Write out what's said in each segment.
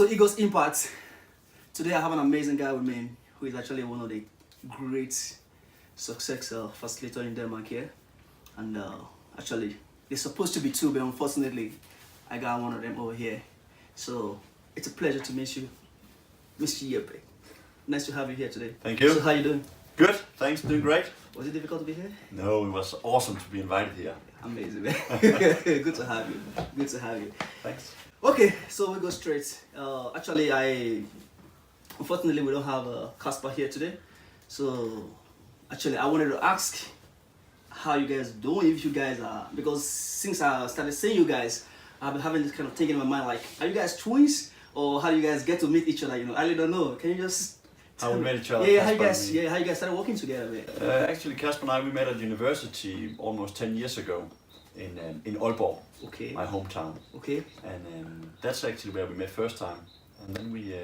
to Eagles Impact. Today I have an amazing guy with me who is actually one of the great success facilitator in Denmark here. And actually, there's supposed to be two, but unfortunately, I got one of them over here. So it's a pleasure to meet you, Mr. Jeppe. Nice to have you here today. Thank you. So how you doing? Good, thanks, doing great. Was it difficult to be here? No, it was awesome to be invited here. Amazing, man. Good to have you. Good to have you. Thanks. Okay, so we go straight. Actually, unfortunately, we don't have Kasper here today. So, actually, I wanted to ask how you guys doing, if you guys are, because since I started seeing you guys, I've been having this kind of thing in my mind, like, are you guys twins? Or how do you guys get to meet each other? You know, I really don't know. Can you just How we met each other? Yeah, how you guys started working together, man? Actually, Kasper and I, we met at university almost 10 years ago in Aalborg, Okay. my hometown. Okay. And that's actually where we met first time. And then we,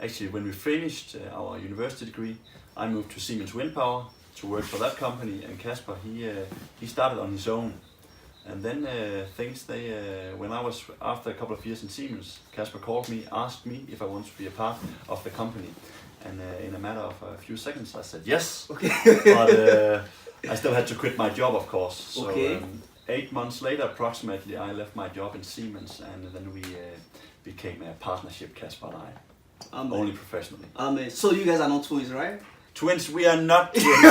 actually, when we finished our university degree, I moved to Siemens Wind Power to work for that company. And Kasper, he started on his own. And then when I was, after a couple of years in Siemens, Kasper called me, asked me if I wanted to be a part of the company. And in a matter of a few seconds, I said yes. Okay. But I still had to quit my job, of course. So Okay. 8 months later, approximately, I left my job in Siemens, and then we became a partnership, Kasper and I, only professionally. So you guys are not twins, right? Twins, we are not twins.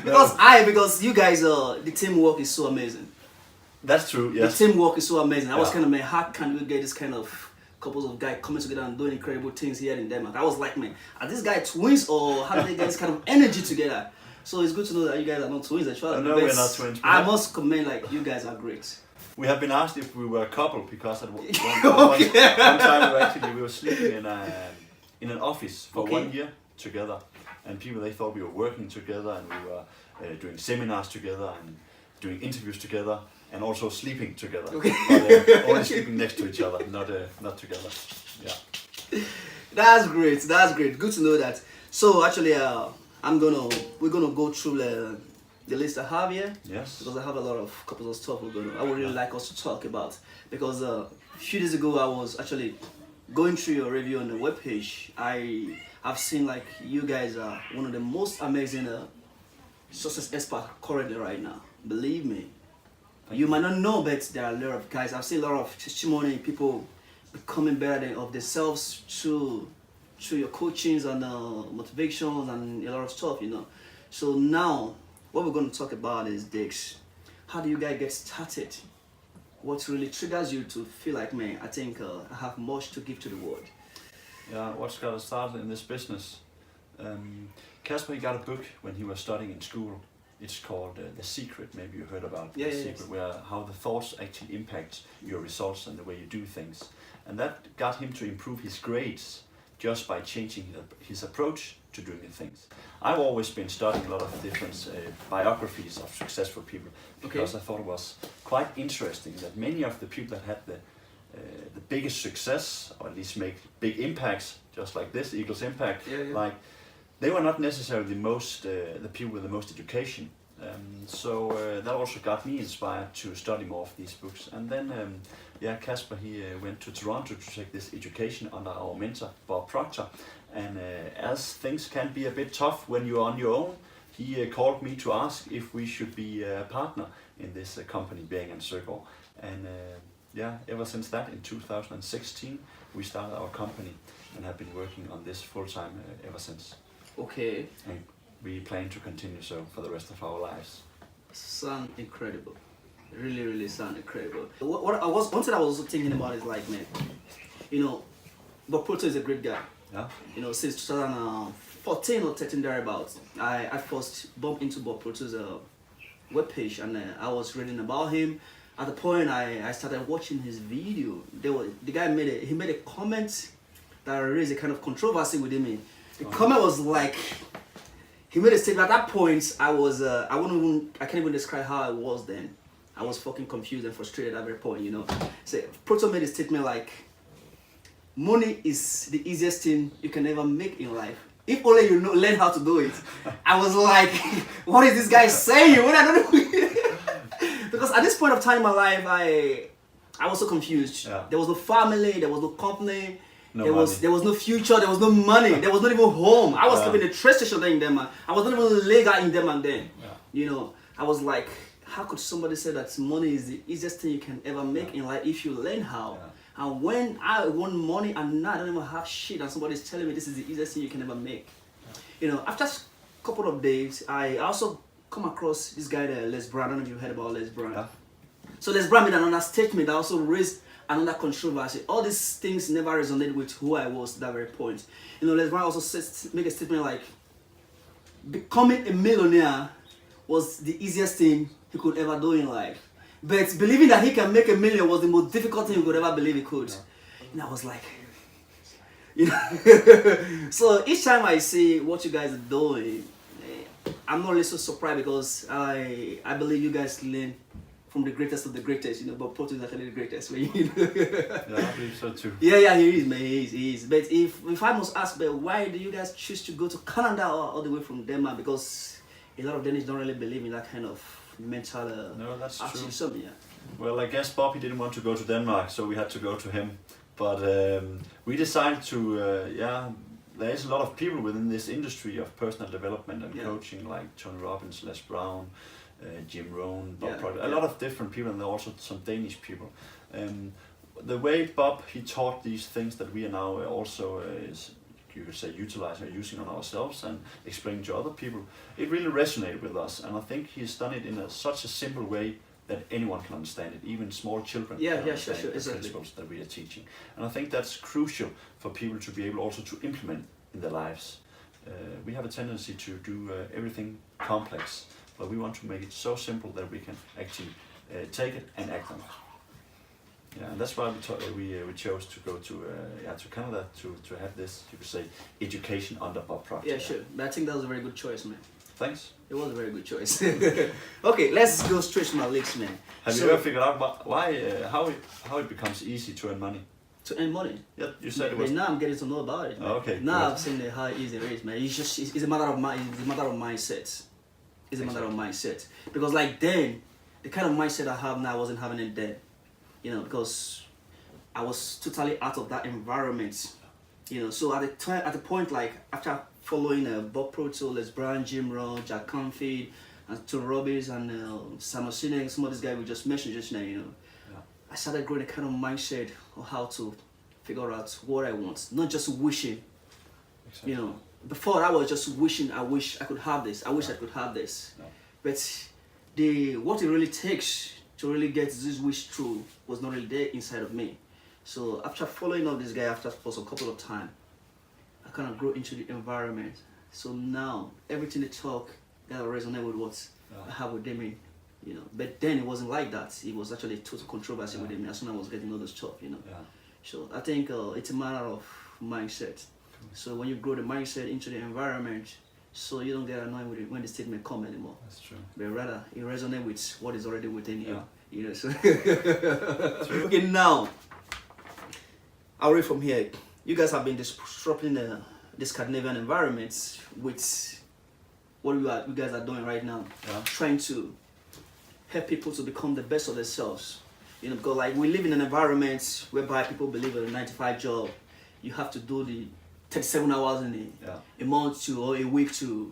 No. Because you guys, the teamwork is so amazing. That's true. Yes. The teamwork is so amazing. I was Yeah. kind of, man, how can we get this kind of couples of guys coming together and doing incredible things here in Denmark? I was like, man, are these guys twins or how do they get this kind of energy together? So it's good to know that you guys are not twins. Actually, No, we're not twins. I must commend, like, you guys are great. We have been asked if we were a couple because at one Okay. time we were sleeping in an office for Okay. 1 year together, and people, they thought we were working together, and we were doing seminars together and doing interviews together, and also sleeping together. Okay. But only sleeping next to each other, not together. Yeah. That's great. That's great. Good to know that. So actually, we're gonna go through the list I have here. Yes. Because I have a lot of couples of stuff I would really like us to talk about. Because a few days ago I was actually going through your review on the webpage. I've seen like you guys are one of the most amazing success experts currently right now. Believe me. You might not know, but there are a lot of guys. I've seen a lot of testimony, people becoming better of themselves through your coachings and motivations and a lot of stuff, you know. So now, what we're going to talk about is this. How do you guys get started? What really triggers you to feel like, man, I think I have much to give to the world? Yeah, what's got us started in this business? Kasper, he got a book when he was studying in school. It's called The Secret. Maybe you heard about The Secret, where how the thoughts actually impact your results and the way you do things. And that got him to improve his grades just by changing his approach to doing the things. I've always been studying a lot of different biographies of successful people because I thought it was quite interesting that many of the people that had the biggest success, or at least make big impacts, just like this Eagles Impact, like they were not necessarily the people with the most education. So that also got me inspired to study more of these books. And then, Kasper, he went to Toronto to take this education under our mentor, Bob Proctor. And as things can be a bit tough when you're on your own, he called me to ask if we should be a partner in this company, Bering Søgaard. And ever since that, in 2016, we started our company and have been working on this full-time ever since. Okay. And we plan to continue so for the rest of our lives. Sound incredible. Really, really sound incredible. One thing I was also thinking about is like, man, you know, Bob Proctor is a great guy. Yeah. You know, since 2014 or 13 thereabouts, I first bumped into Bob Proctor's webpage, and I was reading about him. At the point I started watching his video, the guy made a comment that raised a kind of controversy within me. The comment was like, he made a statement. At that point, I can't even describe how I was then. I was fucking confused and frustrated at that very point, you know. So Proctor made a statement like, money is the easiest thing you can ever make in life. If only you learn how to do it. I was like, what is this guy saying? What I don't know. Because at this point of time in my life, I was so confused. Yeah. There was no family, there was no company, No there money. was no future, there was no money, there was not even home. I was living in a train station there in Denmark. I was not even legal in Denmark then. Yeah. You know, I was like, how could somebody say that money is the easiest thing you can ever make in life if you learn how? Yeah. And when I want money and now I don't even have shit and somebody's telling me this is the easiest thing you can ever make. Yeah. You know, after a couple of days, I also come across this guy there, Les Brown. I don't know if you heard about Les Brown. Yeah. So Les Brown made another statement that also raised another controversy. All these things never resonated with who I was at that very point. You know, Les Brown also make a statement like, becoming a millionaire was the easiest thing he could ever do in life. But believing that he can make $1 million was the most difficult thing he could ever believe he could. Yeah. And I was like, you know. So each time I see what you guys are doing, I'm not really so surprised because I believe you guys learn from the greatest of the greatest. You know, Bob Proctor is actually the greatest. You know? Yeah, I believe so too. Yeah, he is, man. He is. But if I must ask, but why do you guys choose to go to Canada all the way from Denmark? Because a lot of Danish don't really believe in that kind of mental no, that's true. Something, yeah. Well, I guess Bobby didn't want to go to Denmark, so we had to go to him. But we decided to, there is a lot of people within this industry of personal development and coaching, like Tony Robbins, Les Brown, Jim Rohn, Bob Proctor, a lot of different people, and there are also some Danish people. The way Bob, he taught these things that we are now also, you could say, utilizing or using on ourselves and explaining to other people, it really resonated with us. And I think he's done it in such a simple way that anyone can understand it, even small children can understand the principles that we are teaching. And I think that's crucial for people to be able also to implement in their lives. We have a tendency to do everything complex, but we want to make it so simple that we can actually take it and act on it. Yeah, and that's why we chose to go to Canada to have this, you could say, education under Bob Proctor. Yeah, sure. But I think that was a very good choice, man. Thanks. It was a very good choice. Okay, let's go straight to my legs, man. Have you ever figured out why, how it becomes easy to earn money? To earn money? Yeah, you said it was. But now I'm getting to know about it. Man. Oh, okay. Now I've seen how easy it is, man. It's a matter of mindset. It's a matter of mindset. Because like then, the kind of mindset I have now, I wasn't having it then. You know, because I was totally out of that environment. You know, so at the point, like after following Bob Proctor, Les Brown, Jim Rohn, Jack Canfield, and Tony Robbins, and Sam Sinek, some of these guys we just mentioned just now, you know, I started growing a kind of mindset of how to figure out what I want, not just wishing. Exactly. You know, before I was just wishing, I wish I could have this, I wish I could have this. But what it really takes to really get this wish through was not really there inside of me. So after following up this guy for a couple of time, I kind of grew into the environment. So now everything they talk that resonate with what I have with them, you know. But then it wasn't like that. It was actually a total controversy with them as soon as I was getting all this stuff, you know. So I think it's a matter of mindset. So when you grow the mindset into the environment, so you don't get annoyed with it when the statement come anymore. That's true. But rather it resonates with what is already within you. You know. So okay, now I'll read from here. You guys have been disrupting the Scandinavian environments with what you guys are doing right now. Trying to help people to become the best of themselves. You know, because like we live in an environment whereby people believe in a 9-to-5 job. You have to do the 37 hours in a month or a week to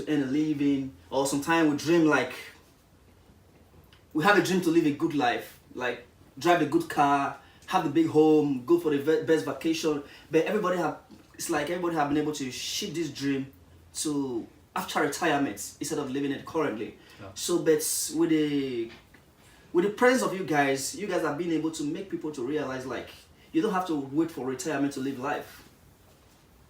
earn a living. Or sometimes we dream like we have a dream to live a good life, like drive a good car, have the big home, go for the best vacation. But everybody have been able to shift this dream to after retirement instead of living it currently. So but with the presence of you guys have been able to make people to realize like you don't have to wait for retirement to live life.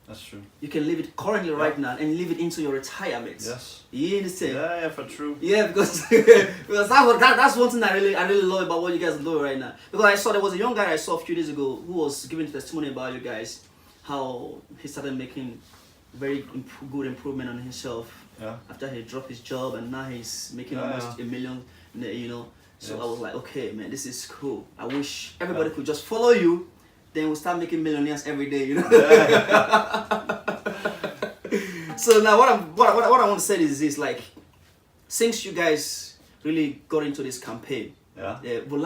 That's true. You can live it currently right now and live it into your retirement. Yes. You understand? Yeah, for true. Yeah, because that's one thing I really love about what you guys are doing right now. Because I saw there was a young guy I saw a few days ago who was giving testimony about you guys, how he started making very good improvement on himself after he dropped his job and now he's making almost $1 million. You know, so I was like, okay, man, this is cool. I wish everybody could just follow you. Then we'll start making millionaires every day, you know. So now what I want to say is this: like, since you guys really got into this campaign, Yeah. Hvor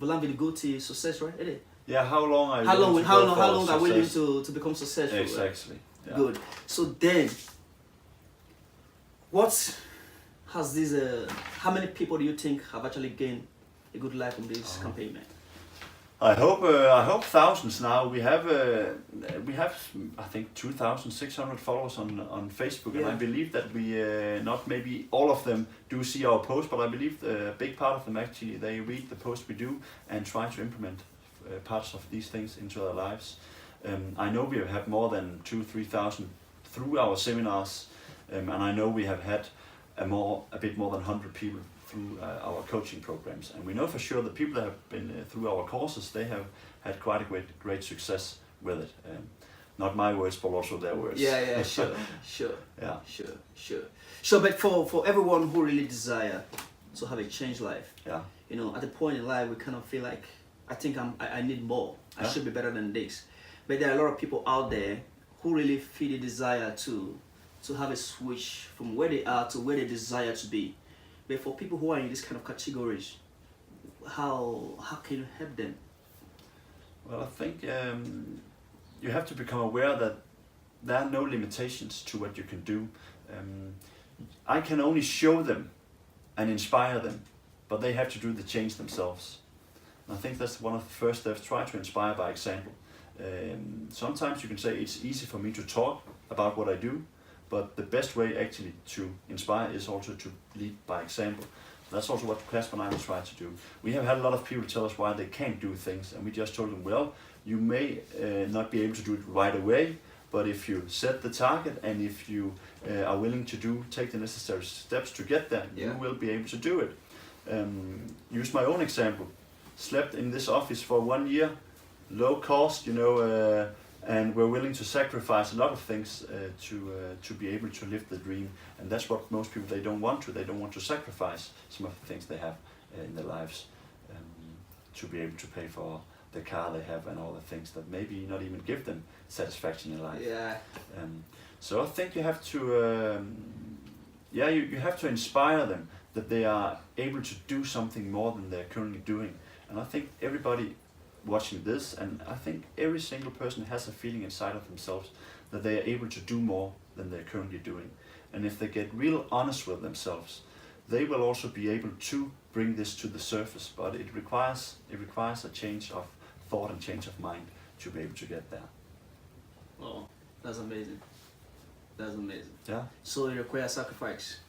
lang vil det gå til success, right? Er det? Yeah. How long are you? How long are willing to become successful? Exactly. Yeah. Good. So then, what has this? How many people do you think have actually gained a good life from this campaign, man? I hope thousands now. We have I think 2,600 followers on Facebook, and I believe that we not maybe all of them do see our post, but I believe a big part of them actually they read the post we do and try to implement parts of these things into their lives. I know we have had more than 2,000-3,000 through our seminars, and I know we have had a bit more than 100 people through our coaching programs, and we know for sure the people that have been through our courses, they have had quite a great success with it. Not my words, but also their words. Yeah, sure. Yeah, sure. But for everyone who really desire to have a changed life, yeah, you know, at the point in life we kind of feel like, I think I need more. I should be better than this. But there are a lot of people out there who really feel the desire to have a switch from where they are to where they desire to be. But for people who are in this kind of categories, how can you help them? Well, I think you have to become aware that there are no limitations to what you can do. I can only show them and inspire them, but they have to do the change themselves. And I think that's one of the first steps. Try to inspire by example. Sometimes you can say it's easy for me to talk about what I do, but the best way actually to inspire is also to lead by example. That's also what Kasper and I will try to do. We have had a lot of people tell us why they can't do things, and we just told them, well, you may not be able to do it right away, but if you set the target and if you are willing to take the necessary steps to get there, you will be able to do it. Use my own example. Slept in this office for 1 year, low cost, you know, and we're willing to sacrifice a lot of things to be able to live the dream. And that's what most people, they don't want to. They don't want to sacrifice some of the things they have in their lives to be able to pay for the car they have and all the things that maybe not even give them satisfaction in life. Yeah. So I think you have to, you have to inspire them that they are able to do something more than they're currently doing. And I think everybody watching this, and I think every single person has a feeling inside of themselves that they are able to do more than they're currently doing. And if they get real honest with themselves, they will also be able to bring this to the surface. But it requires a change of thought and change of mind to be able to get there. Oh, that's amazing. That's amazing. Yeah. So it requires sacrifice.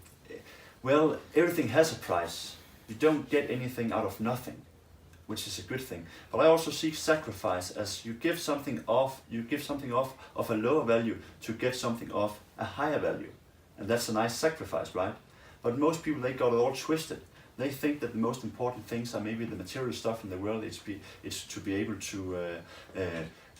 Well, everything has a price. You don't get anything out of nothing, which is a good thing. But I also see sacrifice as you give something off of a lower value to get something of a higher value. And that's a nice sacrifice, right? But most people, they got it all twisted. They think that the most important things are maybe the material stuff in the world. It's to be able to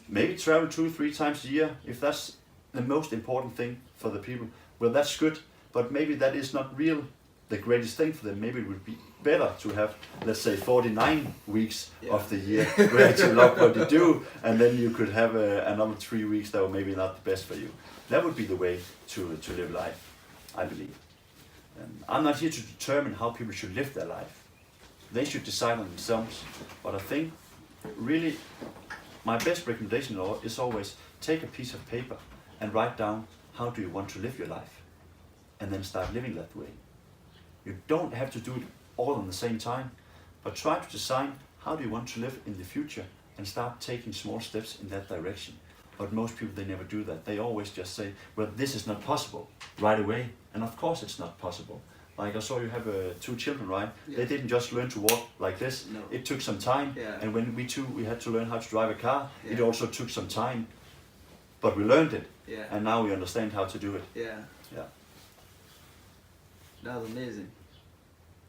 maybe travel 2-3 times a year. If that's the most important thing for the people, well, that's good. But maybe that is not the greatest thing for them. Maybe it would be better to have, let's say, 49 weeks of the year where you love what you do, and then you could have another 3 weeks that were maybe not the best for you. That would be the way to live life, I believe. I'm not here to determine how people should live their life. They should decide on themselves. But I think really my best recommendation is always take a piece of paper and write down how do you want to live your life, and then start living that way. You don't have to do it all at the same time, but try to decide how do you want to live in the future and start taking small steps in that direction. But most people, they never do that. They always just say, well, this is not possible right away. And of course it's not possible. Like I saw you have 2 children, right? Yeah. They didn't just learn to walk like this. No. It took some time. Yeah. And when we had to learn how to drive a car, it also took some time. But we learned it. Yeah. And now we understand how to do it. Yeah. That's amazing.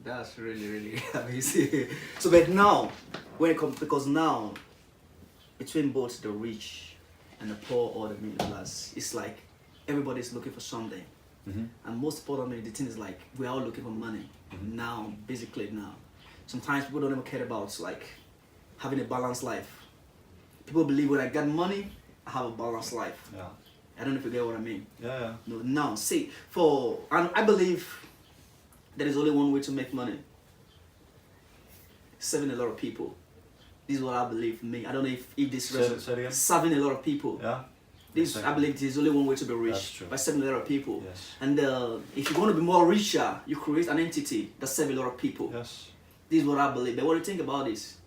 That's really, really amazing. So, but now, when it comes, because now, between both the rich and the poor or the middle class, it's like everybody's looking for something. Mm-hmm. And most importantly, the thing is like, we're all looking for money. Mm-hmm. Now, basically now. Sometimes people don't even care about like having a balanced life. People believe when I get money, I have a balanced life. Yeah. I don't know if you get what I mean. Yeah. No, now, see, and I believe there is only one way to make money. serving a lot of people. This is what I believe. Me, I don't know if this Say it again. serving a lot of people. Yeah. This Exactly. I believe there's only one way to be That's rich, true. by serving a lot of people. Yes. And if you want to be more richer, you create an entity that serves a lot of people. Yes. This is what I believe. But what do you think about this?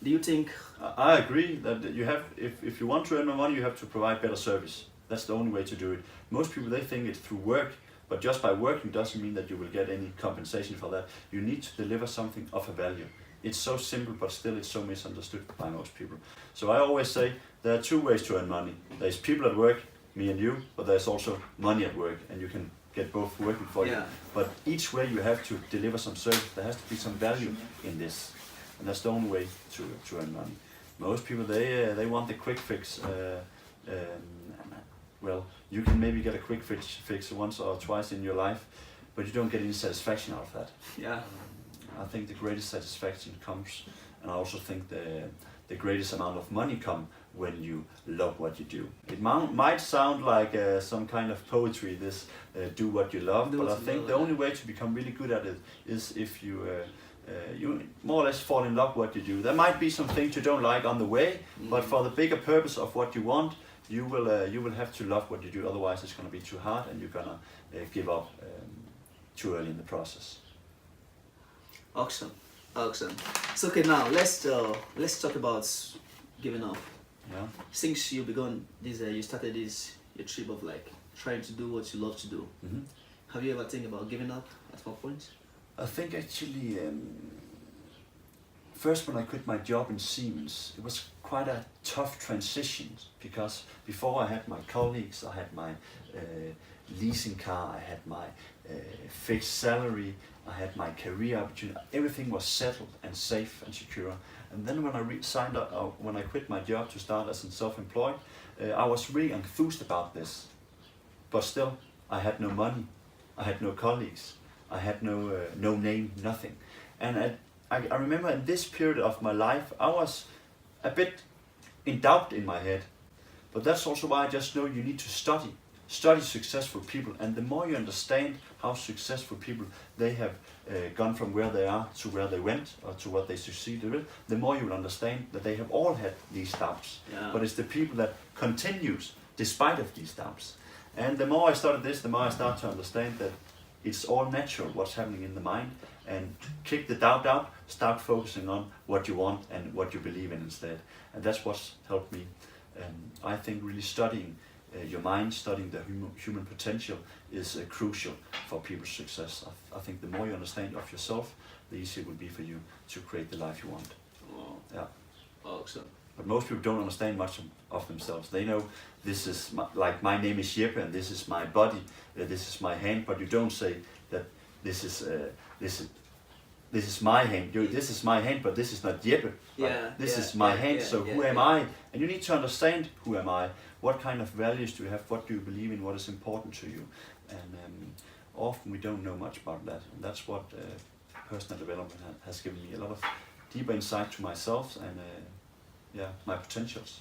Do you think? I agree that you have, if you want to earn more money, you have to provide better service. That's the only way to do it. Most people, they think it's through work, but just by working doesn't mean that you will get any compensation for that. You need to deliver something of a value. It's so simple, but still it's so misunderstood by most people. So I always say there are two ways to earn money. There's people at work, me and you, but there's also money at work, and you can get both working for you. But each way you have to deliver some service. There has to be some value in this, and that's the only way to earn money. Most people, they want the quick fix. Well, you can maybe get a quick fix once or twice in your life, but you don't get any satisfaction out of that. Yeah. I think the greatest satisfaction comes, and I also think the greatest amount of money come when you love what you do. It might sound like some kind of poetry, this do what you love, but I think the only way to become really good at it is if you more or less fall in love with what you do. There might be some things you don't like on the way, but for the bigger purpose of what you want, you will have to love what you do. Otherwise, it's going to be too hard, and you're gonna give up too early in the process. Awesome. So okay, now let's talk about giving up. Yeah. Since you begun this, you started your trip of like trying to do what you love to do. Mm-hmm. Have you ever think about giving up at one point? I think actually, first when I quit my job in Siemens, it was quite a tough transition, because before I had my colleagues, I had my leasing car, I had my fixed salary, I had my career opportunity. Everything was settled and safe and secure. And then when I signed up, when I quit my job to start as a self-employed, I was really enthused about this. But still, I had no money, I had no colleagues, I had no name, nothing. And I remember in this period of my life, I was a bit in doubt in my head. But that's also why I just know you need to study successful people, and the more you understand how successful people they have gone from where they are to where they went, or to what they succeeded with, the more you will understand that they have all had these doubts. Yeah. But it's the people that continues despite of these doubts. And the more I studied this, the more I start to understand that it's all natural what's happening in the mind, and kick the doubt out, start focusing on what you want and what you believe in instead. And that's what's helped me. I think really studying your mind, studying the human potential is crucial for people's success. I think the more you understand of yourself, the easier it will be for you to create the life you want. Oh, Yeah. awesome. But most people don't understand much of themselves. They know this is my name is Jeppe, and this is my body, this is my hand, but you don't say that this is my hand. This is my hand, but this is not Jeppe. This is my hand. So who am I? And you need to understand who am I. What kind of values do you have? What do you believe in? What is important to you? And often we don't know much about that. And that's what personal development has given me a lot of deeper insight to myself and my potentials.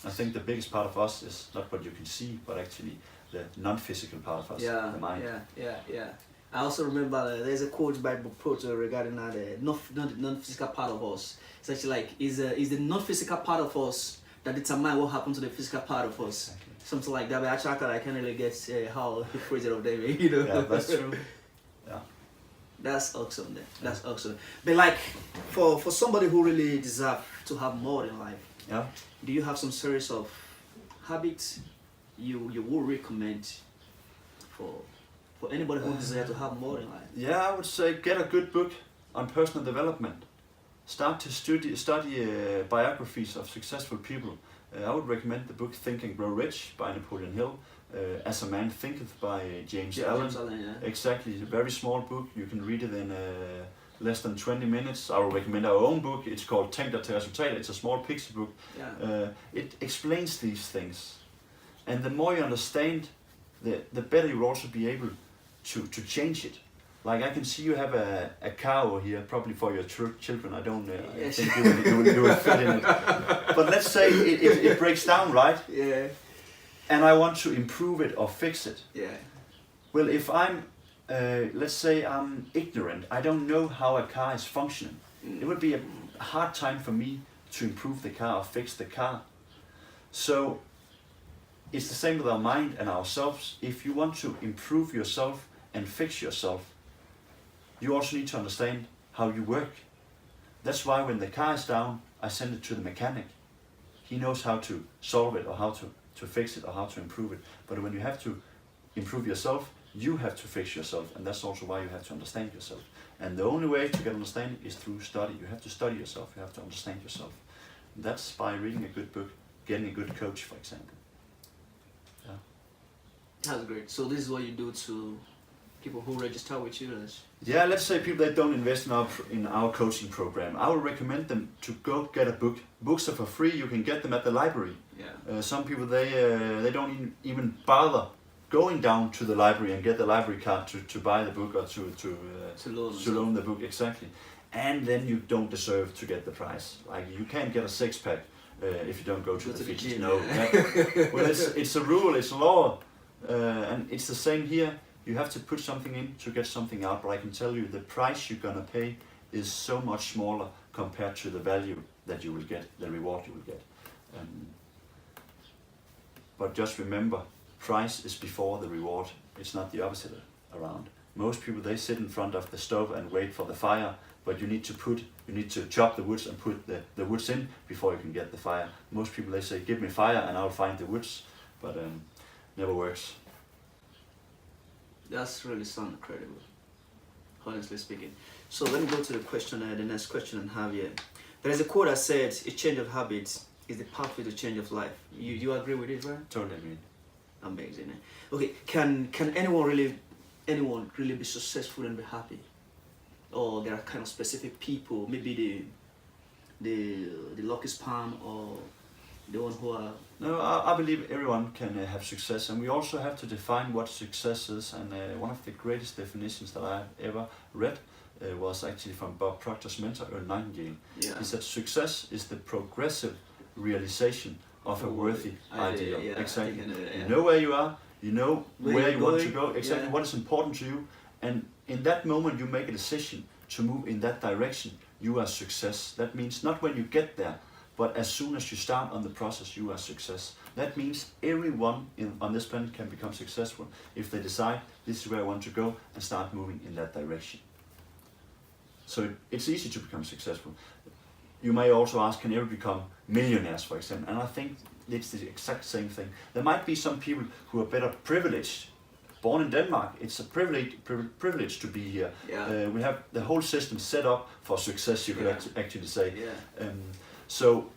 I think the biggest part of us is not what you can see, but actually the non-physical part of us, the mind. Yeah. I also remember there's a quote by Bob Proctor regarding that non-physical part of us. It's actually like is the non-physical part of us that determine what happened to the physical part of us. Exactly. Something like that. But actually, I can't really guess how he phrased it of them. You know. Yeah, that's true. Yeah. That's awesome. Then. That's awesome. But like for somebody who really deserves to have more in life, Yeah. do you have some series of habits you would recommend for anybody who desires to have more in life? Yeah, I would say get a good book on personal development. Start to study biographies of successful people. I would recommend the book Think and Grow Rich by Napoleon Hill. As a Man Thinketh by James Allen. James Allen, yeah. Exactly, it's a very small book. You can read it in less than 20 minutes. I will recommend our own book. It's called Tænk dig til resultat. It's a small picture book. Yeah. It explains these things. And the more you understand, the better you will also be able to change it. Like I can see you have a cow here, probably for your children. I don't I think you will fit in it. But let's say it breaks down, right? Yeah. And I want to improve it or fix it. Yeah. Well, if I'm let's say I'm ignorant, I don't know how a car is functioning. It would be a hard time for me to improve the car or fix the car. So it's the same with our mind and ourselves. If you want to improve yourself and fix yourself, you also need to understand how you work. That's why when the car is down, I send it to the mechanic. He knows how to solve it or how to fix it or how to improve it. But when you have to improve yourself, you have to fix yourself, and that's also why you have to understand yourself. And the only way to get understanding is through study. You have to study yourself, you have to understand yourself. And that's by reading a good book, getting a good coach, for example. Yeah. That's great. So this is what you do to people who register with you? Yeah, let's say people that don't invest in our coaching program. I would recommend them to go get a book. Books are for free, you can get them at the library. Yeah. Some people, they don't even bother going down to the library and get the library card to buy the book or to loan the book, exactly. And then you don't deserve to get the prize. Like, you can't get a six-pack if you don't go to the fitness. No. Well, it's a rule, it's a law, and it's the same here. You have to put something in to get something out, but I can tell you the price you're gonna pay is so much smaller compared to the value that you will get, the reward you will get. But just remember, price is before the reward. It's not the opposite around. Most people, they sit in front of the stove and wait for the fire, but you need to chop the woods and put the woods in before you can get the fire. Most people, they say, give me fire and I'll find the woods, but never works. That's really sound incredible, honestly speaking. So let me go to the next question I have here. There is a quote that says, a change of habits is the pathway to change of life. You agree with it, right? Totally agree. Amazing. Okay, can anyone really be successful and be happy? Or there are kind of specific people, maybe the lucky span or the one who are... No, I believe everyone can have success, and we also have to define what success is. And one of the greatest definitions that I've ever read was actually from Bob Proctor's mentor, Earl Nightingale. Yeah. He said success is the progressive realization of a worthy ideal. Yeah, exactly. Yeah. You know where you are, you know where you want to go, exactly yeah. what is important to you, and in that moment you make a decision to move in that direction. You are success. That means not when you get there, but as soon as you start on the process, you are success. That means everyone on this planet can become successful if they decide this is where I want to go and start moving in that direction. So it's easy to become successful. You may also ask, can everyone become millionaires, for example? And I think it's the exact same thing. There might be some people who are better privileged. Born in Denmark, it's a privilege to be here. Yeah. We have the whole system set up for success, you could actually say. Yeah. So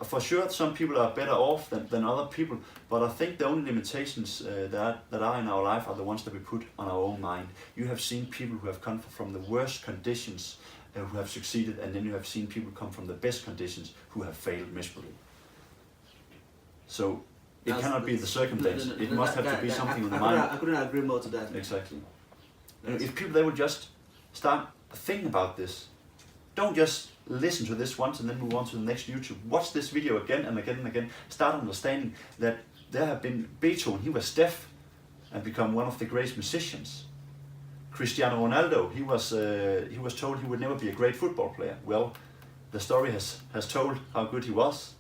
for sure some people are better off than other people, but I think the only limitations that are in our life are the ones that we put on our own mind. You have seen people who have come from the worst conditions who have succeeded, and then you have seen people come from the best conditions who have failed miserably. So it cannot be the circumstance, it must have to be something in the mind. I couldn't agree more to that. Exactly. And if people, they would just start thinking about this, don't just listen to this once and then move on to the next YouTube. Watch this video again and again and again. Start understanding that there have been Beethoven, he was deaf and become one of the greatest musicians. Cristiano Ronaldo, he was told he would never be a great football player. Well, the story has told how good he was.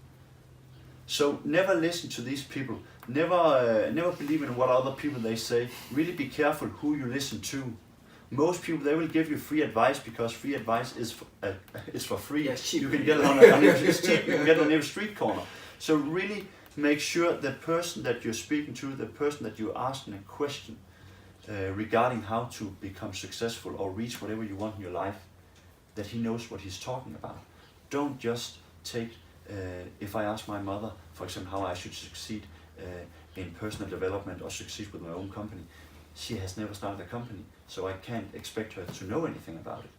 So never listen to these people. Never believe in what other people they say. Really be careful who you listen to. Most people, they will give you free advice because free advice is for free. Yeah, cheap. You can get it on it's cheap. You can get it on every street corner. So really make sure the person that you're speaking to, the person that you're asking a question regarding how to become successful or reach whatever you want in your life, that he knows what he's talking about. Don't just take, if I ask my mother, for example, how I should succeed in personal development or succeed with my own company, she has never started a company, so I can't expect her to know anything about it.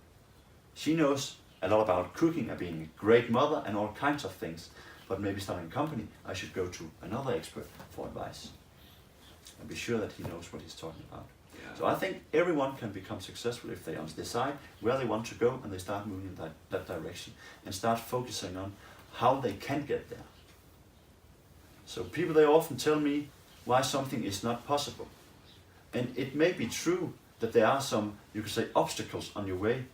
She knows a lot about cooking and being a great mother and all kinds of things, but maybe starting a company, I should go to another expert for advice and be sure that he knows what he's talking about. Yeah. So I think everyone can become successful if they decide where they want to go and they start moving in that direction and start focusing on how they can get there. So people, they often tell me why something is not possible. And it may be true that there are some, you could say, obstacles on your way.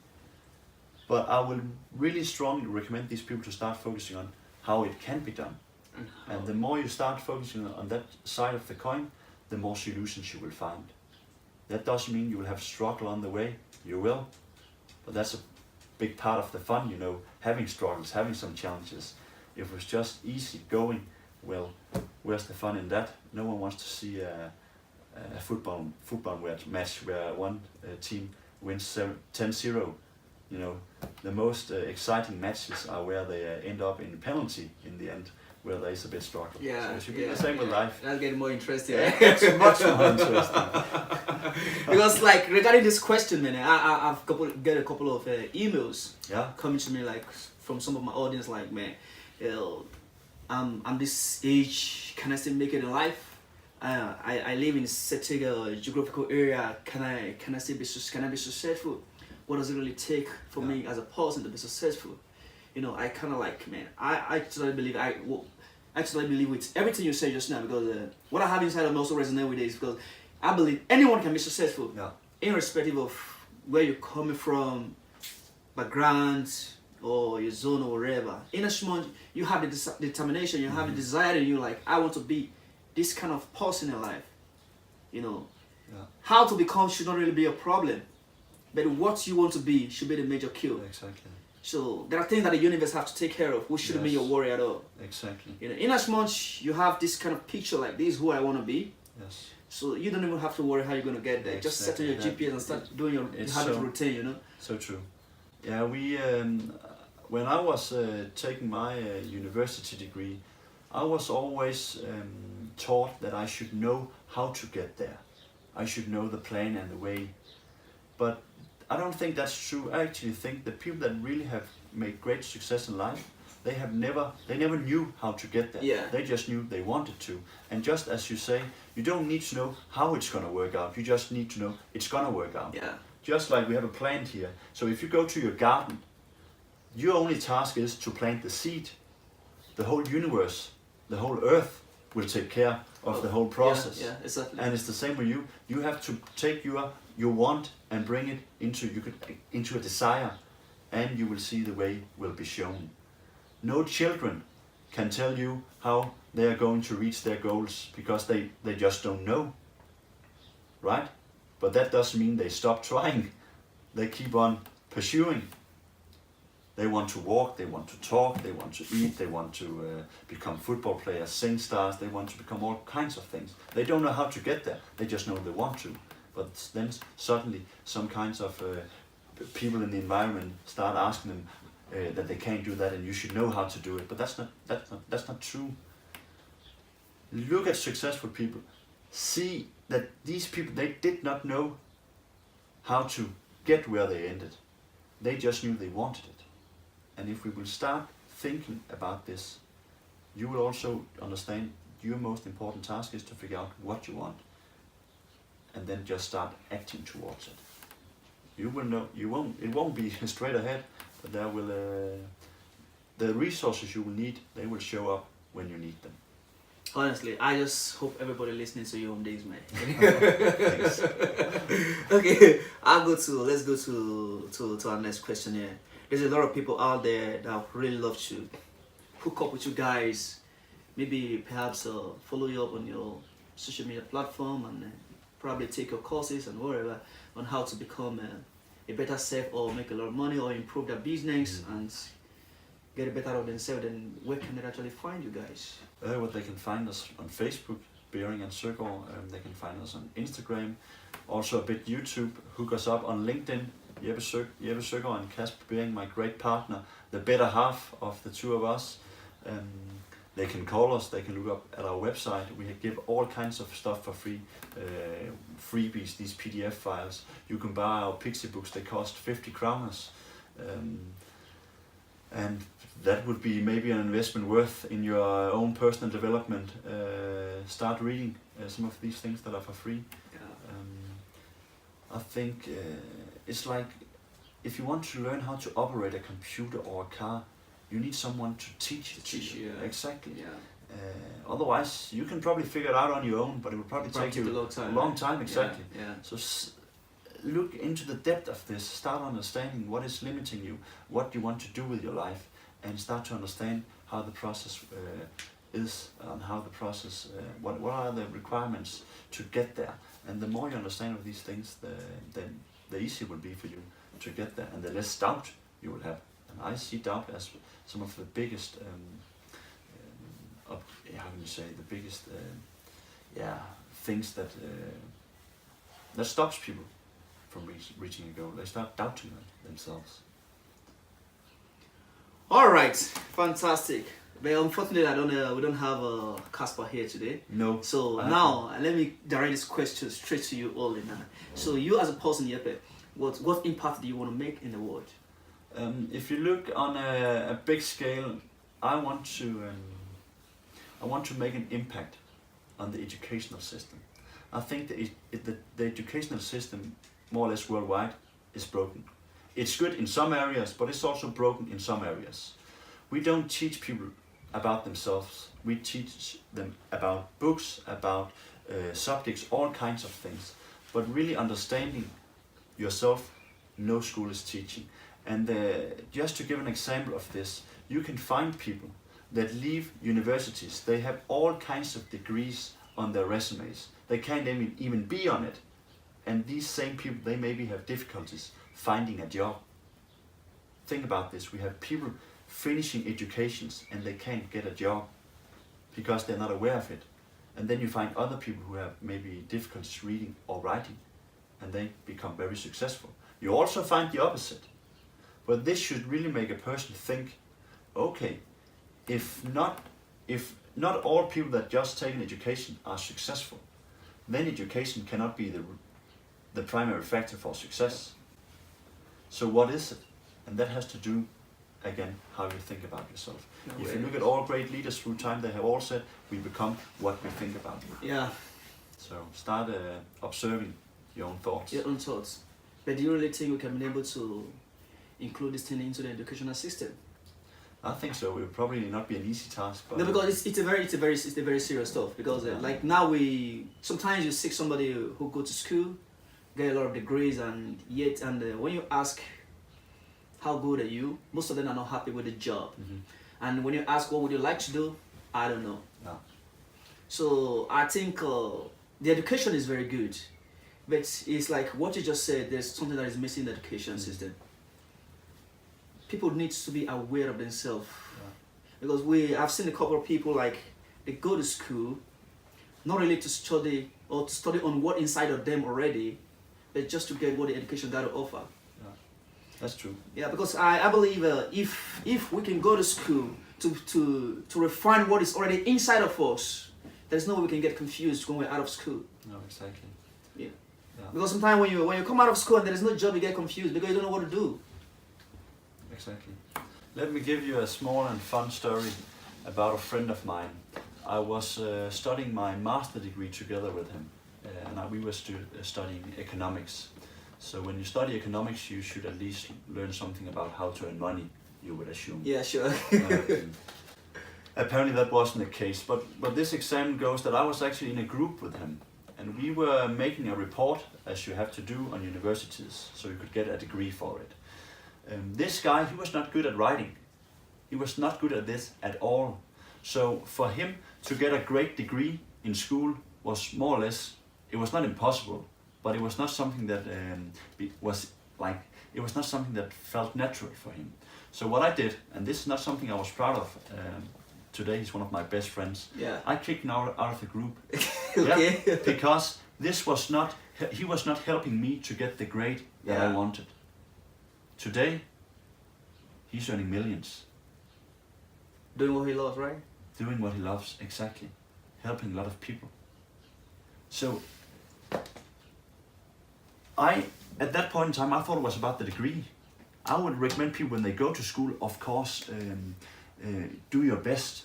But I will really strongly recommend these people to start focusing on how it can be done. And the more you start focusing on that side of the coin, the more solutions you will find. That doesn't mean you will have struggle on the way, you will, but that's a big part of the fun, you know, having struggles, having some challenges. If it was just easy going, well, where's the fun in that? No one wants to see a football match where one team wins 10-0. You know, the most exciting matches are where they end up in penalty in the end, where there is a bit struggle. Yeah, so it should be the same with life. That's getting more interesting. Yeah, it's much more interesting. Because like regarding this question, man, I've get a couple of emails coming to me like from some of my audience, like, man, I'm this age, can I still make it in life? I live in a certain geographical area. Can I still be successful? What does it really take for me as a person to be successful? You know, I kind of like, man, I actually believe with everything you say just now, because what I have inside of me also resonate with it is because I believe anyone can be successful, irrespective of where you're coming from, background, or your zone or whatever. In a small, you have the determination, you have the desire in you, like, I want to be this kind of person in life. You know, how to become should not really be a problem, but what you want to be should be the major cue. Exactly. So there are things that the universe have to take care of, which shouldn't be your worry at all. Exactly. You know, in as much you have this kind of picture, like, this is who I want to be. Yes. So you don't even have to worry how you're gonna get there. Exactly. Just set on your GPS and start doing your habit routine. You know. So true. Yeah, we when I was taking my university degree, I was always taught that I should know how to get there. I should know the plan and the way. But I don't think that's true. I actually think the people that really have made great success in life, they never knew how to get there. Yeah. They just knew they wanted to. And just as you say, you don't need to know how it's gonna work out. You just need to know it's gonna work out. Yeah. Just like we have a plant here. So if you go to your garden, your only task is to plant the seed. The whole universe, the whole earth will take care of the whole process. Yeah, exactly. And it's the same with you. You have to take your want and bring it into a desire, and you will see the way will be shown. No children can tell you how they are going to reach their goals because they just don't know. Right? But that doesn't mean they stop trying. They keep on pursuing. They want to walk, they want to talk, they want to eat, they want to become football players, sing stars, they want to become all kinds of things. They don't know how to get there, they just know they want to. But then suddenly some kinds of people in the environment start asking them that they can't do that and you should know how to do it. But that's not true. Look at successful people. See that these people, they did not know how to get where they ended. They just knew they wanted it. And if we will start thinking about this, you will also understand your most important task is to figure out what you want and then just start acting towards it. You will know, it won't be straight ahead, but there will, the resources you will need, they will show up when you need them. Honestly, I just hope everybody listening to you on this, man. Thanks. Okay, let's go to our next question here. There's a lot of people out there that would really love to hook up with you guys. Maybe perhaps follow you up on your social media platform and probably take your courses and whatever on how to become a better self or make a lot of money or improve their business and get a better out of themselves. Then where can they actually find you guys? Well, they can find us on Facebook, Bering and Søgaard. They can find us on Instagram, also a bit YouTube. Hook us up on LinkedIn. Jeppe Søgaard and Kasper Bering, my great partner, the better half of the two of us. They can call us, they can look up at our website. We give all kinds of stuff for free, freebies, these PDF files. You can buy our pixie books, they cost 50 kroners. And that would be maybe an investment worth in your own personal development. Start reading some of these things that are for free. I think it's like if you want to learn how to operate a computer or a car, you need someone to teach you. Yeah. Exactly. Yeah. Otherwise, you can probably figure it out on your own, but it will probably take you a long time. A long time, exactly. Yeah. So look into the depth of this, start understanding what is limiting you, what you want to do with your life, and start to understand how the process is, how the process, what are the requirements to get there. And the more you understand of these things, the easier it will be for you to get there, and the less doubt you will have. And I see doubt as some of the biggest, how can you say, the biggest, things that stops people from reaching a goal. They start doubting themselves. All right, fantastic. But unfortunately, we don't have Kasper here today. No. So now let me direct this question straight to you all now. So you as a person, Jeppe, what impact do you want to make in the world? If you look on a big scale, I want to make an impact on the educational system. I think the educational system, more or less worldwide, is broken. It's good in some areas, but it's also broken in some areas. We don't teach people about themselves. We teach them about books, about subjects, all kinds of things. But really understanding yourself, no school is teaching. And just to give an example of this, you can find people that leave universities. They have all kinds of degrees on their resumes. They can't even be on it. And these same people, they maybe have difficulties finding a job. Think about this. We have people finishing educations and they can't get a job because they're not aware of it. And then you find other people who have maybe difficulties reading or writing, and they become very successful. You also find the opposite. But this should really make a person think, okay, if not all people that just take an education are successful, then education cannot be the primary factor for success. So what is it? And that has to do, again, how you think about yourself. If you look at all great leaders through time, they have all said, we become what we think about. Yeah. So start observing your own thoughts. Your own thoughts. But do you really think we can be able to include this thing into the educational system? I think so. It will probably not be an easy task. But no, because it's a very serious stuff. Because like now sometimes you see somebody who go to school, get a lot of degrees, and when you ask how good are you, most of them are not happy with the job. Mm-hmm. And when you ask what would you like to do, I don't know. No. So I think the education is very good, but it's like what you just said. There's something that is missing in the education system. People need to be aware of themselves, because I've seen a couple of people like they go to school, not really to study or to study on what inside of them already, but just to get what the education got to offer. Yeah, that's true. Yeah, because I believe if we can go to school to refine what is already inside of us, there's no way we can get confused when we're out of school. No, exactly. Yeah. Because sometimes when you come out of school and there is no job, you get confused because you don't know what to do. Exactly. Let me give you a small and fun story about a friend of mine. I was studying my master degree together with him, and we were studying economics. So when you study economics, you should at least learn something about how to earn money, you would assume. Yeah, sure. Apparently that wasn't the case, but this exam goes that I was actually in a group with him, and we were making a report, as you have to do on universities, so you could get a degree for it. This guy, he was not good at writing. He was not good at this at all. So for him to get a great degree in school was more or less, it was not impossible, but it was not something that it was not something that felt natural for him. So what I did, and this is not something I was proud of, today he's one of my best friends. Yeah. I kicked him out of the group. Okay. Yeah, because he was not helping me to get the grade that I wanted. Today, he's earning millions. Doing what he loves, right? Doing what he loves, exactly. Helping a lot of people. So, at that point in time, I thought it was about the degree. I would recommend people when they go to school, of course, do your best,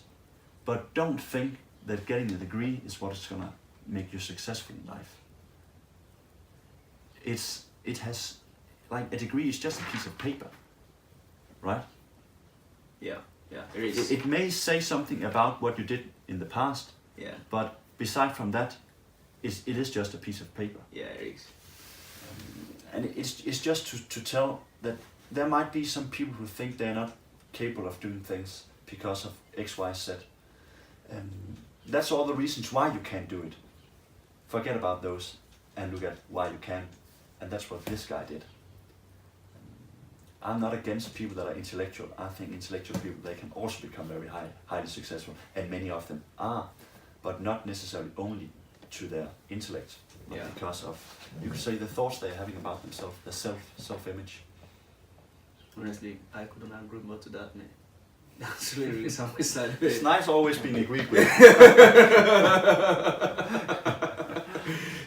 but don't think that getting a degree is what is gonna make you successful in life. Like a degree is just a piece of paper, right? Yeah, it is. It may say something about what you did in the past, but beside from that, it is just a piece of paper. Yeah, it is. And it's just to tell that there might be some people who think they're not capable of doing things because of X, Y, Z. That's all the reasons why you can't do it. Forget about those and look at why you can. And that's what this guy did. I'm not against people that are intellectual. I think intellectual people, they can also become very highly successful, and many of them are, but not necessarily only to their intellect, but because of, you could say, the thoughts they're having about themselves, the self-image. Honestly, I couldn't agree more to that, man. That's really something side. It's nice always being agreed with.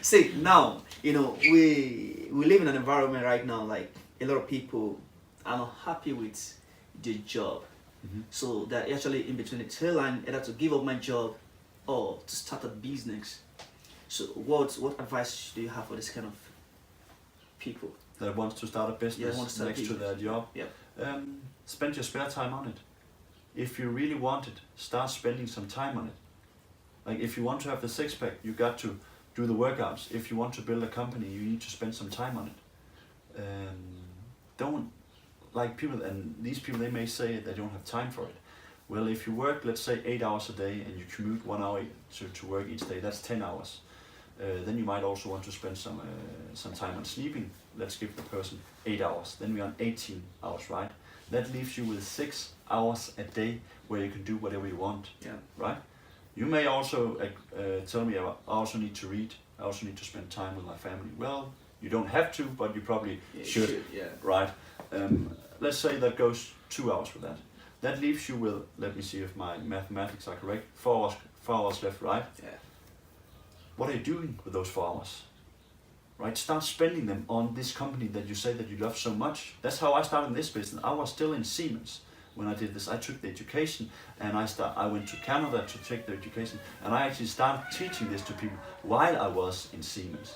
See, now, you know, we live in an environment right now, like a lot of people are not happy with their job. So they're actually in between the tail line, either to give up my job or to start a business. So what advice do you have for this kind of people? That wants to start a business next to their job? Yeah. Spend your spare time on it. If you really want it, start spending some time on it. Like if you want to have the six-pack, you got to do the workouts. If you want to build a company, you need to spend some time on it. Don't, like people, and these people, they may say they don't have time for it. Well, if you work, let's say 8 hours a day and you commute 1 hour to work each day, that's 10 hours. Then you might also want to spend some time on sleeping. Let's give the person 8 hours. Then we're on 18 hours, right? That leaves you with 6 hours a day where you can do whatever you want, right? You may also tell me, I also need to read, I also need to spend time with my family. Well, you don't have to, but you probably should, right? Let's say that goes 2 hours with that. That leaves you with, let me see if my mathematics are correct, 4 hours left, right? Yeah. What are you doing with those 4 hours? Right? Start spending them on this company that you say that you love so much. That's how I started in this business. I was still in Siemens when I did this. I took the education and I went to Canada to take the education, and I actually started teaching this to people while I was in Siemens.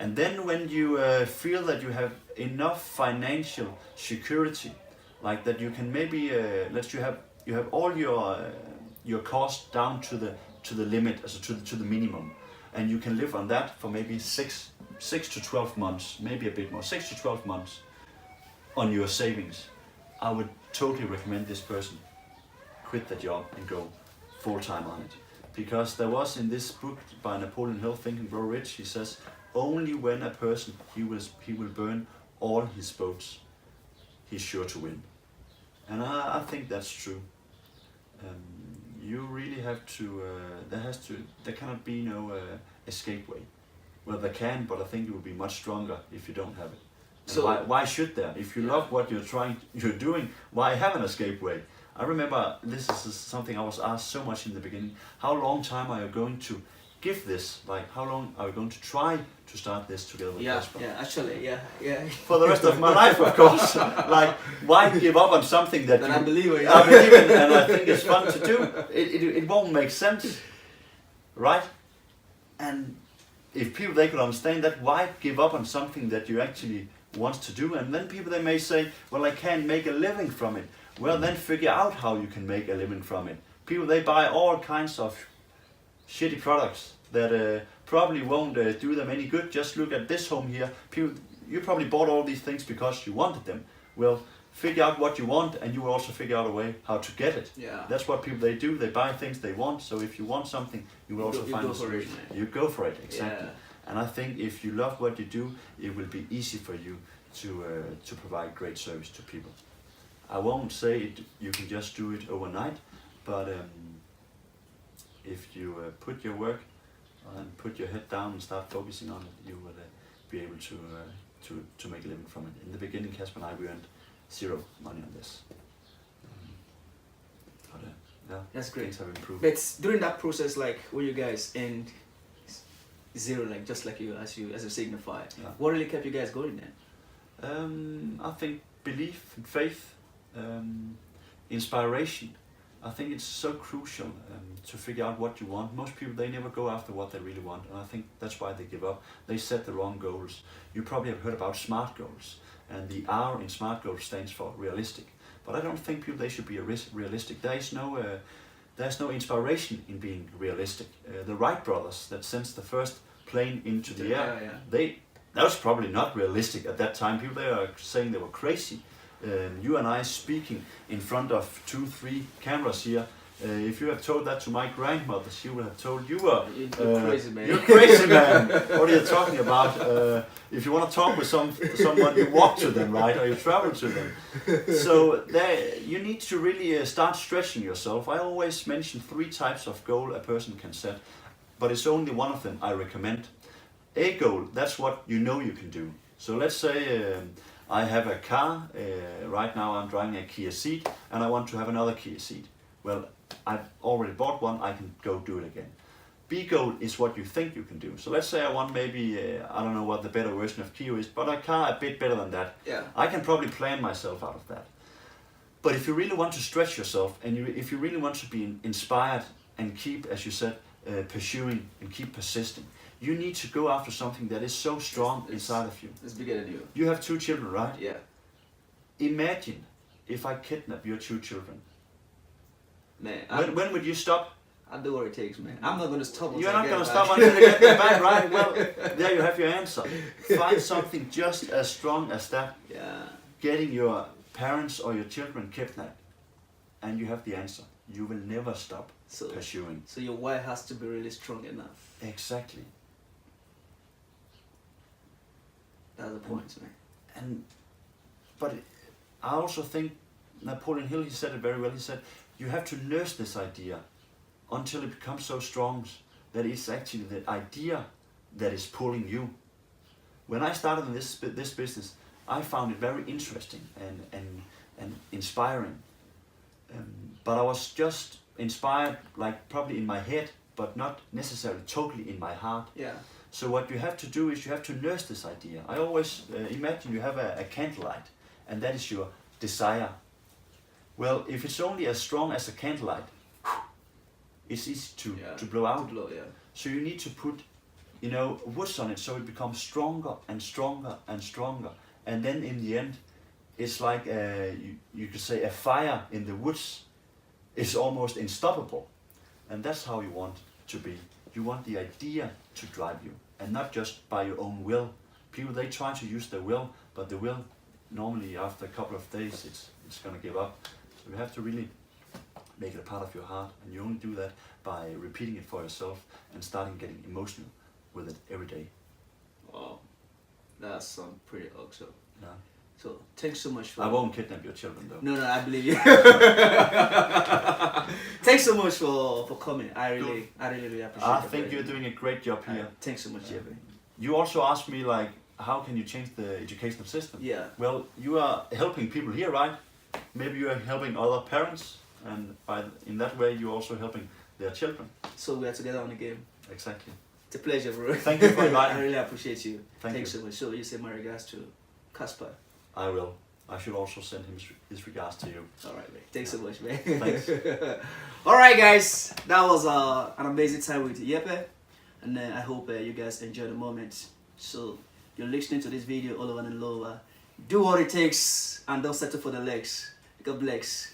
And then when you feel that you have enough financial security, like that you can maybe you have all your costs down to the limit, to the minimum, and you can live on that for maybe 6 to 12 months, maybe a bit more, 6 to 12 months on your savings. I would totally recommend this person quit the job and go full time on it, because there was in this book by Napoleon Hill, Think and Grow Rich, he says only when a person he will burn all his boats, he's sure to win. And I think that's true. You really have to, there cannot be no escape way. Well, there can, but I think you will be much stronger if you don't have it. And so why should there? If you love what you're doing, why have an escape way? I remember this is something I was asked so much in the beginning. How long time are you going to give this? Like, how long are we going to try to start this together with Kasper? Yeah. For the rest of my life, of course. Like, why give up on something that I believe in? I believe in, and I think it's fun to do. It won't make sense, right? And if people, they could understand that, why give up on something that you actually want to do? And then people, they may say, well, I can't make a living from it. Well, then figure out how you can make a living from it. People, they buy all kinds of shitty products that probably won't do them any good. Just look at this home here. People, you probably bought all these things because you wanted them. Well, figure out what you want, and you will also figure out a way how to get it. Yeah. That's what people, they do. They buy things they want. So if you want something, you will also find a solution. You go for it, exactly. Yeah. And I think if you love what you do, it will be easy for you to provide great service to people. I won't say you can just do it overnight, but if you put your work and put your head down and start focusing on it, you will be able to make a living from it. In the beginning, Kasper and I, we earned 0 money on this. Yeah, that's great. Things have improved. But during that process, like when you guys end 0, like just like you as a signify, what really kept you guys going then? I think belief and faith, inspiration. I think it's so crucial to figure out what you want. Most people, they never go after what they really want, and I think that's why they give up. They set the wrong goals. You probably have heard about SMART goals, and the R in SMART goals stands for realistic. But I don't think people, they should be realistic. There's no inspiration in being realistic. The Wright brothers that sent the first plane into the air, that was probably not realistic at that time. People, they are saying they were crazy. You and I speaking in front of 2-3 cameras here. If you have told that to my grandmother, she would have told you were you're crazy, man. You're crazy, man. What are you talking about? If you want to talk with someone, you walk to them, right? Or you travel to them. So you need to really start stretching yourself. I always mention 3 types of goal a person can set, but it's only one of them I recommend. A goal, that's what you know you can do. So let's say I have a car. Right now I'm driving a Kia Ceed, and I want to have another Kia Ceed. Well, I've already bought one, I can go do it again. B goal is what you think you can do. So let's say I want maybe, I don't know what the better version of Kia is, but a car a bit better than that. Yeah. I can probably plan myself out of that. But if you really want to stretch yourself, and if you really want to be inspired and keep, as you said, pursuing and keep persisting, you need to go after something that is so strong inside of you. It's bigger than you. You have 2 children, right? Yeah. Imagine if I kidnap your 2 children. Man, when would you stop? I'll do what it takes, man. I'm not going to stop. You're not going to stop until you get them back, right? Well, there you have your answer. Find something just as strong as that. Yeah. Getting your parents or your children kidnapped, and you have the answer. You will never stop pursuing. So your why has to be really strong enough. Exactly. That's the point, man. But I also think Napoleon Hill, he said it very well. He said, you have to nurse this idea until it becomes so strong that it's actually the idea that is pulling you. When I started in this business, I found it very interesting and inspiring. But I was just inspired, like probably in my head, but not necessarily totally in my heart. Yeah. So what you have to do is you have to nurse this idea. I always imagine you have a candlelight, and that is your desire. Well, if it's only as strong as a candlelight, it's easy to blow out. So you need to put, woods on it so it becomes stronger and stronger and stronger. And then in the end, it's like you could say a fire in the woods is almost unstoppable. And that's how you want to be. You want the idea to drive you, and not just by your own will. People, they try to use their will, but the will, normally after a couple of days, it's going to give up. So you have to really make it a part of your heart, and you only do that by repeating it for yourself and starting getting emotional with it every day. Wow, that's pretty awesome. Yeah. So thanks so much for. I won't kidnap your children though. No, I believe you. Thanks so much for coming. I really appreciate it. I think you're doing a great job here. Thanks so much, Jeppe. You also asked me how can you change the educational system? Yeah. Well, you are helping people here, right? Maybe you are helping other parents, and in that way you're also helping their children. So we are together on the game. Exactly. It's a pleasure, bro. Thank you for inviting me. I really appreciate you. Thanks so much. So you say my regards to Kasper. I will. I should also send him his regards to you. Alright, man. Thanks so much, man. Thanks. Alright, guys. That was an amazing time with Jeppe. And I hope you guys enjoy the moment. So, you're listening to this video all over and lower. Do what it takes and don't settle for the legs. God bless.